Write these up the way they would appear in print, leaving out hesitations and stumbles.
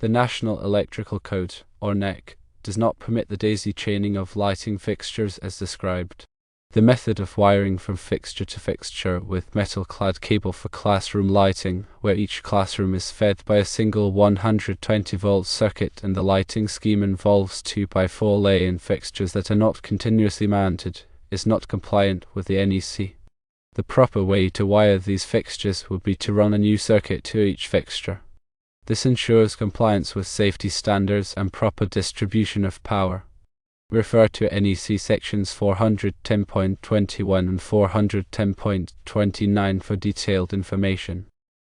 The National Electrical Code, or NEC, does not permit the daisy chaining of lighting fixtures as described. The method of wiring from fixture to fixture with metal-clad cable for classroom lighting, where each classroom is fed by a single 120-volt circuit and the lighting scheme involves 2x4 lay-in fixtures that are not continuously mounted, is not compliant with the NEC. The proper way to wire these fixtures would be to run a new circuit to each fixture. This ensures compliance with safety standards and proper distribution of power. Refer to NEC sections 410.21 and 410.29 for detailed information.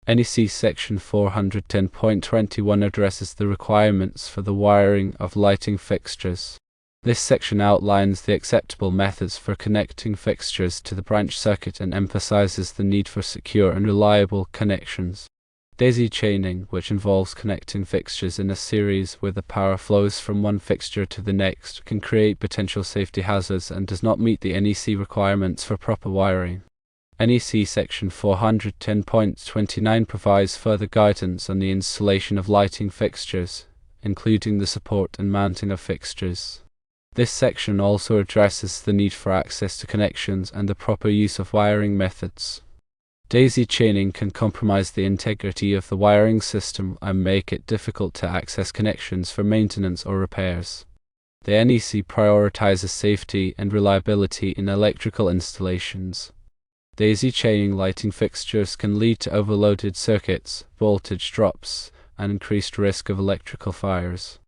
NEC section 410.21 addresses the requirements for the wiring of lighting fixtures. This section outlines the acceptable methods for connecting fixtures to the branch circuit and emphasizes the need for secure and reliable connections. Daisy chaining, which involves connecting fixtures in a series where the power flows from one fixture to the next, can create potential safety hazards and does not meet the NEC requirements for proper wiring. NEC section 410.29 provides further guidance on the installation of lighting fixtures, including the support and mounting of fixtures. This section also addresses the need for access to connections and the proper use of wiring methods. Daisy chaining can compromise the integrity of the wiring system and make it difficult to access connections for maintenance or repairs. The NEC prioritizes safety and reliability in electrical installations. Daisy chaining lighting fixtures can lead to overloaded circuits, voltage drops, and increased risk of electrical fires.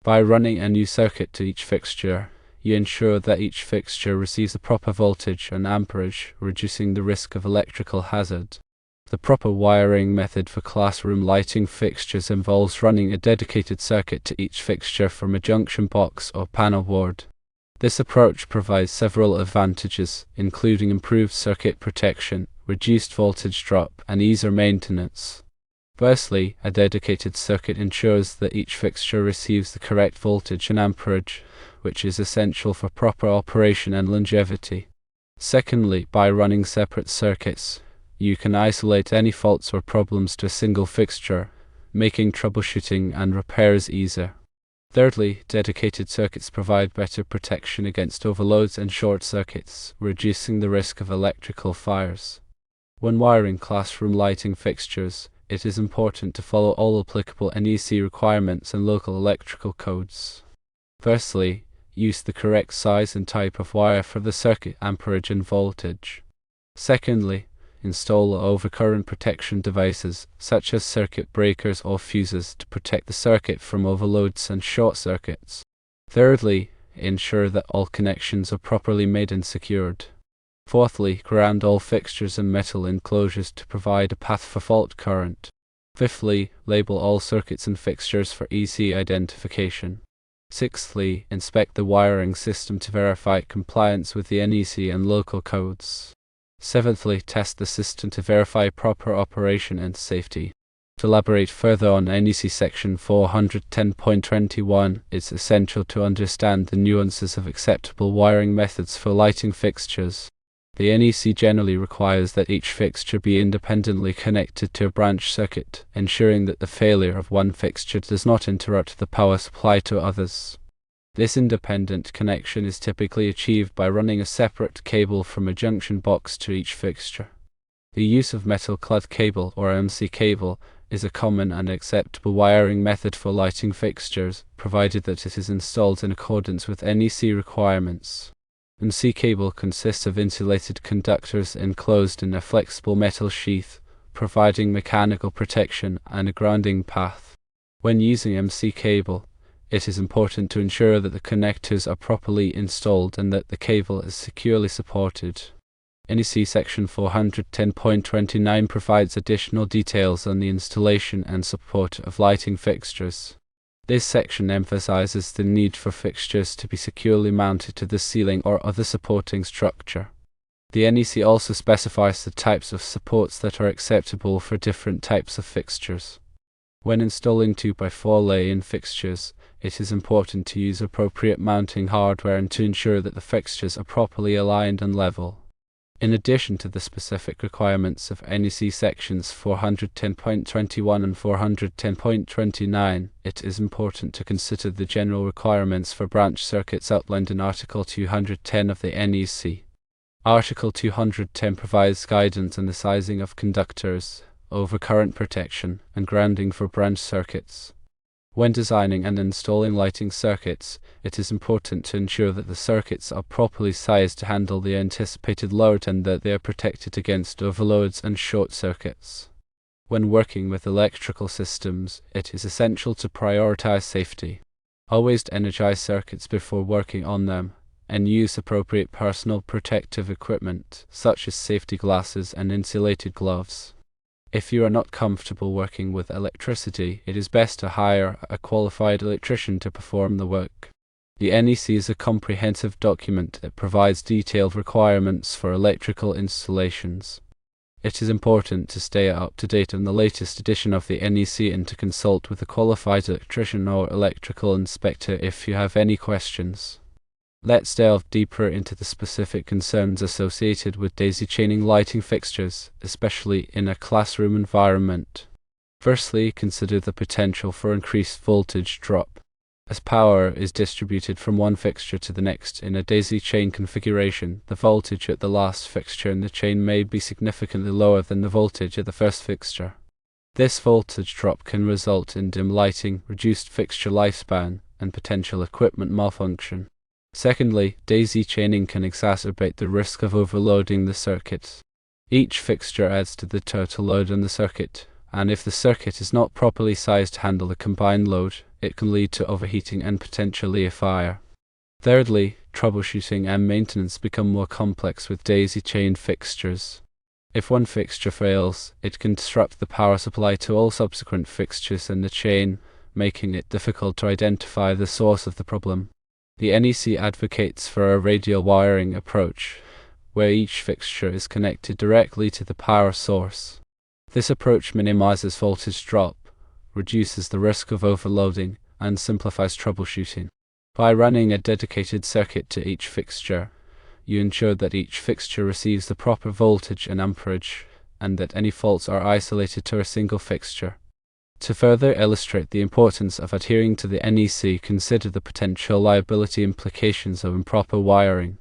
By running a new circuit to each fixture, you ensure that each fixture receives the proper voltage and amperage, reducing the risk of electrical hazard. The proper wiring method for classroom lighting fixtures involves running a dedicated circuit to each fixture from a junction box or panel board. This approach provides several advantages, including improved circuit protection, reduced voltage drop, and easier maintenance. Firstly, a dedicated circuit ensures that each fixture receives the correct voltage and amperage, which is essential for proper operation and longevity. Secondly, by running separate circuits, you can isolate any faults or problems to a single fixture, making troubleshooting and repairs easier. Thirdly, dedicated circuits provide better protection against overloads and short circuits, reducing the risk of electrical fires. When wiring classroom lighting fixtures, it is important to follow all applicable NEC requirements and local electrical codes. Firstly, use the correct size and type of wire for the circuit amperage and voltage. Secondly, install overcurrent protection devices, such as circuit breakers or fuses, to protect the circuit from overloads and short circuits. Thirdly, ensure that all connections are properly made and secured. Fourthly, ground all fixtures and metal enclosures to provide a path for fault current. Fifthly, label all circuits and fixtures for easy identification. Sixthly, inspect the wiring system to verify compliance with the NEC and local codes. Seventhly, test the system to verify proper operation and safety. To elaborate further on NEC section 410.21, it's essential to understand the nuances of acceptable wiring methods for lighting fixtures. The NEC generally requires that each fixture be independently connected to a branch circuit, ensuring that the failure of one fixture does not interrupt the power supply to others. This independent connection is typically achieved by running a separate cable from a junction box to each fixture. The use of metal-clad cable, or MC cable, is a common and acceptable wiring method for lighting fixtures, provided that it is installed in accordance with NEC requirements. MC cable consists of insulated conductors enclosed in a flexible metal sheath, providing mechanical protection and a grounding path. When using MC cable, it is important to ensure that the connectors are properly installed and that the cable is securely supported. NEC section 410.29 provides additional details on the installation and support of lighting fixtures. This section emphasizes the need for fixtures to be securely mounted to the ceiling or other supporting structure. The NEC also specifies the types of supports that are acceptable for different types of fixtures. When installing 2x4 lay-in fixtures, it is important to use appropriate mounting hardware and to ensure that the fixtures are properly aligned and level. In addition to the specific requirements of NEC sections 410.21 and 410.29, it is important to consider the general requirements for branch circuits outlined in Article 210 of the NEC. Article 210 provides guidance on the sizing of conductors, overcurrent protection, and grounding for branch circuits. When designing and installing lighting circuits, it is important to ensure that the circuits are properly sized to handle the anticipated load and that they are protected against overloads and short circuits. When working with electrical systems, it is essential to prioritize safety. Always energize circuits before working on them, and use appropriate personal protective equipment, such as safety glasses and insulated gloves. If you are not comfortable working with electricity, it is best to hire a qualified electrician to perform the work. The NEC is a comprehensive document that provides detailed requirements for electrical installations. It is important to stay up to date on the latest edition of the NEC and to consult with a qualified electrician or electrical inspector if you have any questions. Let's delve deeper into the specific concerns associated with daisy chaining lighting fixtures, especially in a classroom environment. Firstly, consider the potential for increased voltage drop. As power is distributed from one fixture to the next in a daisy chain configuration, the voltage at the last fixture in the chain may be significantly lower than the voltage at the first fixture. This voltage drop can result in dim lighting, reduced fixture lifespan, and potential equipment malfunction. Secondly, daisy chaining can exacerbate the risk of overloading the circuit. Each fixture adds to the total load on the circuit, and if the circuit is not properly sized to handle the combined load, it can lead to overheating and potentially a fire. Thirdly, troubleshooting and maintenance become more complex with daisy-chained fixtures. If one fixture fails, it can disrupt the power supply to all subsequent fixtures in the chain, making it difficult to identify the source of the problem. The NEC advocates for a radial wiring approach, where each fixture is connected directly to the power source. This approach minimizes voltage drop, reduces the risk of overloading, and simplifies troubleshooting. By running a dedicated circuit to each fixture, you ensure that each fixture receives the proper voltage and amperage, and that any faults are isolated to a single fixture. To further illustrate the importance of adhering to the NEC, consider the potential liability implications of improper wiring.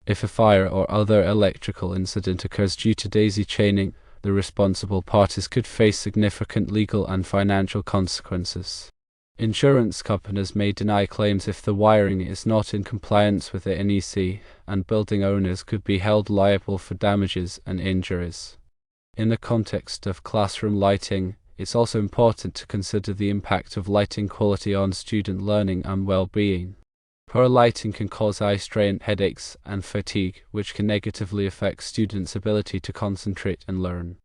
If a fire or other electrical incident occurs due to daisy chaining, the responsible parties could face significant legal and financial consequences. Insurance companies may deny claims if the wiring is not in compliance with the NEC, and building owners could be held liable for damages and injuries. In the context of classroom lighting, it's also important to consider the impact of lighting quality on student learning and well-being. Poor lighting can cause eye strain, headaches, and fatigue, which can negatively affect students' ability to concentrate and learn.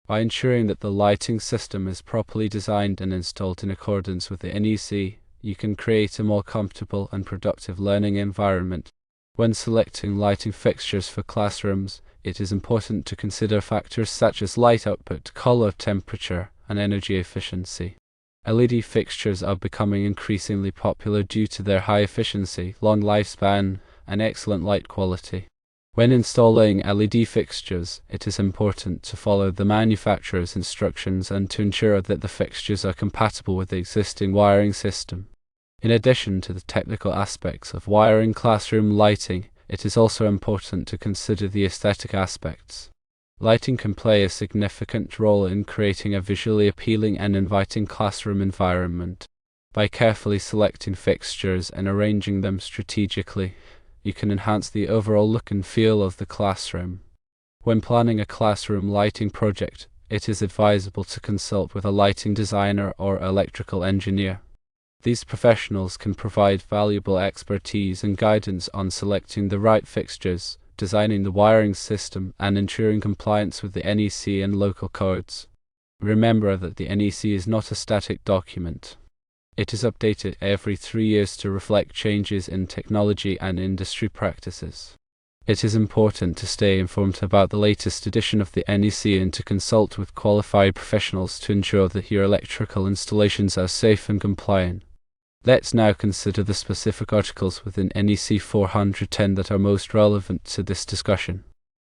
By ensuring that the lighting system is properly designed and installed in accordance with the NEC, you can create a more comfortable and productive learning environment. When selecting lighting fixtures for classrooms, it is important to consider factors such as light output, color temperature, and energy efficiency. LED fixtures are becoming increasingly popular due to their high efficiency, long lifespan, and excellent light quality. When installing LED fixtures, it is important to follow the manufacturer's instructions and to ensure that the fixtures are compatible with the existing wiring system. In addition to the technical aspects of wiring classroom lighting, it is also important to consider the aesthetic aspects. Lighting can play a significant role in creating a visually appealing and inviting classroom environment. By carefully selecting fixtures and arranging them strategically, you can enhance the overall look and feel of the classroom. When planning a classroom lighting project, it is advisable to consult with a lighting designer or electrical engineer. These professionals can provide valuable expertise and guidance on selecting the right fixtures, designing the wiring system, and ensuring compliance with the NEC and local codes. Remember that the NEC is not a static document. It is updated every 3 years to reflect changes in technology and industry practices. It is important to stay informed about the latest edition of the NEC and to consult with qualified professionals to ensure that your electrical installations are safe and compliant. Let's now consider the specific articles within NEC 410 that are most relevant to this discussion.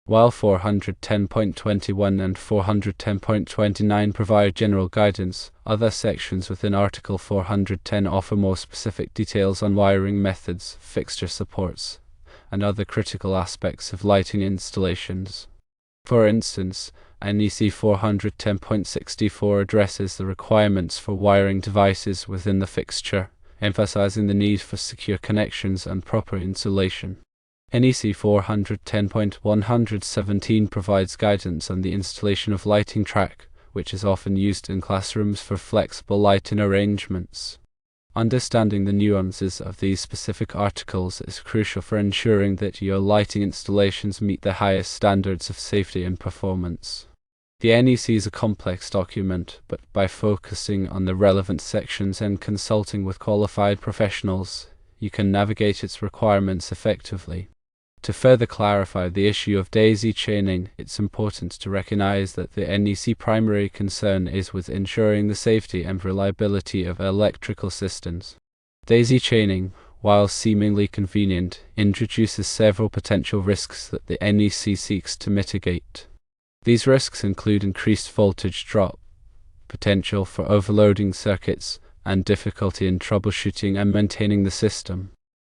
While 410.21 and 410.29 provide general guidance, other sections within Article 410 offer more specific details on wiring methods, fixture supports, and other critical aspects of lighting installations. For instance, NEC 410.64 addresses the requirements for wiring devices within the fixture, emphasizing the need for secure connections and proper insulation. NEC 410.117 provides guidance on the installation of lighting track, which is often used in classrooms for flexible lighting arrangements. Understanding the nuances of these specific articles is crucial for ensuring that your lighting installations meet the highest standards of safety and performance. The NEC is a complex document, but by focusing on the relevant sections and consulting with qualified professionals, you can navigate its requirements effectively. To further clarify the issue of daisy chaining, it's important to recognize that the NEC primary concern is with ensuring the safety and reliability of electrical systems. Daisy chaining, while seemingly convenient, introduces several potential risks that the NEC seeks to mitigate. These risks include increased voltage drop, potential for overloading circuits, and difficulty in troubleshooting and maintaining the system.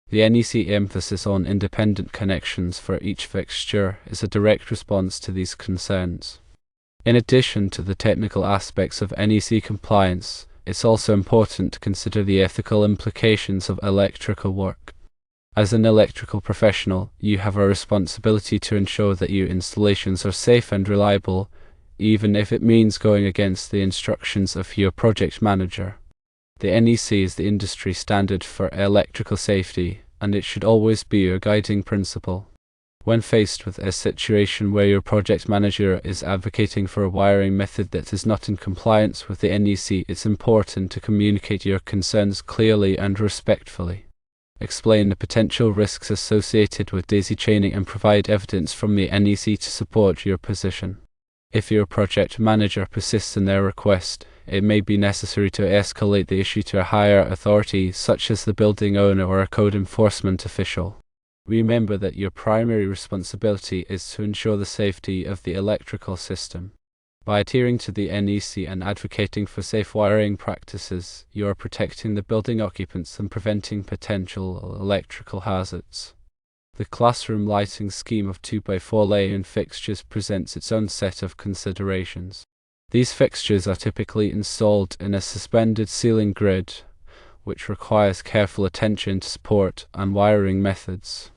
The NEC emphasis on independent connections for each fixture is a direct response to these concerns. In addition to the technical aspects of NEC compliance, it's also important to consider the ethical implications of electrical work. As an electrical professional, you have a responsibility to ensure that your installations are safe and reliable, even if it means going against the instructions of your project manager. The NEC is the industry standard for electrical safety, and it should always be your guiding principle. When faced with a situation where your project manager is advocating for a wiring method that is not in compliance with the NEC, it's important to communicate your concerns clearly and respectfully. Explain the potential risks associated with daisy chaining and provide evidence from the NEC to support your position. If your project manager persists in their request, it may be necessary to escalate the issue to a higher authority, such as the building owner or a code enforcement official. Remember that your primary responsibility is to ensure the safety of the electrical system. By adhering to the NEC and advocating for safe wiring practices, you are protecting the building occupants and preventing potential electrical hazards. The classroom lighting scheme of 2x4 lay-in fixtures presents its own set of considerations. These fixtures are typically installed in a suspended ceiling grid, which requires careful attention to support and wiring methods.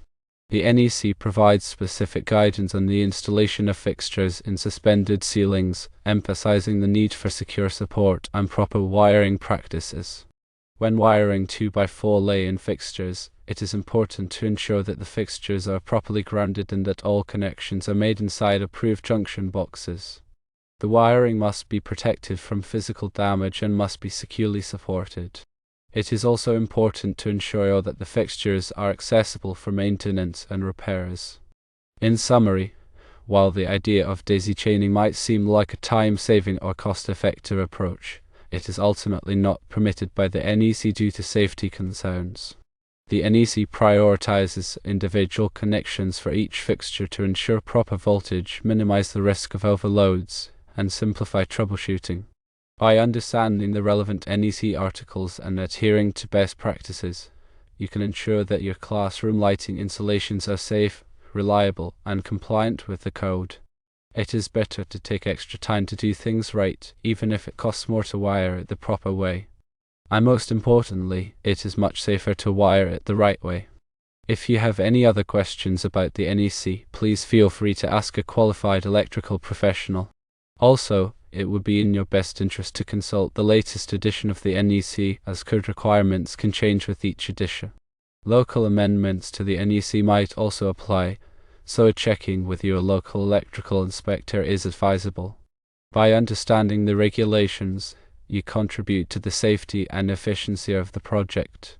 The NEC provides specific guidance on the installation of fixtures in suspended ceilings, emphasizing the need for secure support and proper wiring practices. When wiring 2x4 lay-in fixtures, it is important to ensure that the fixtures are properly grounded and that all connections are made inside approved junction boxes. The wiring must be protected from physical damage and must be securely supported. It is also important to ensure that the fixtures are accessible for maintenance and repairs. In summary, while the idea of daisy chaining might seem like a time-saving or cost-effective approach, it is ultimately not permitted by the NEC due to safety concerns. The NEC prioritizes individual connections for each fixture to ensure proper voltage, minimize the risk of overloads, and simplify troubleshooting. By understanding the relevant NEC articles and adhering to best practices, you can ensure that your classroom lighting installations are safe, reliable, and compliant with the code. It is better to take extra time to do things right, even if it costs more to wire it the proper way. And most importantly, it is much safer to wire it the right way. If you have any other questions about the NEC, please feel free to ask a qualified electrical professional. Also, it would be in your best interest to consult the latest edition of the NEC, as code requirements can change with each edition. Local amendments to the NEC might also apply, so checking with your local electrical inspector is advisable. By understanding the regulations, you contribute to the safety and efficiency of the project.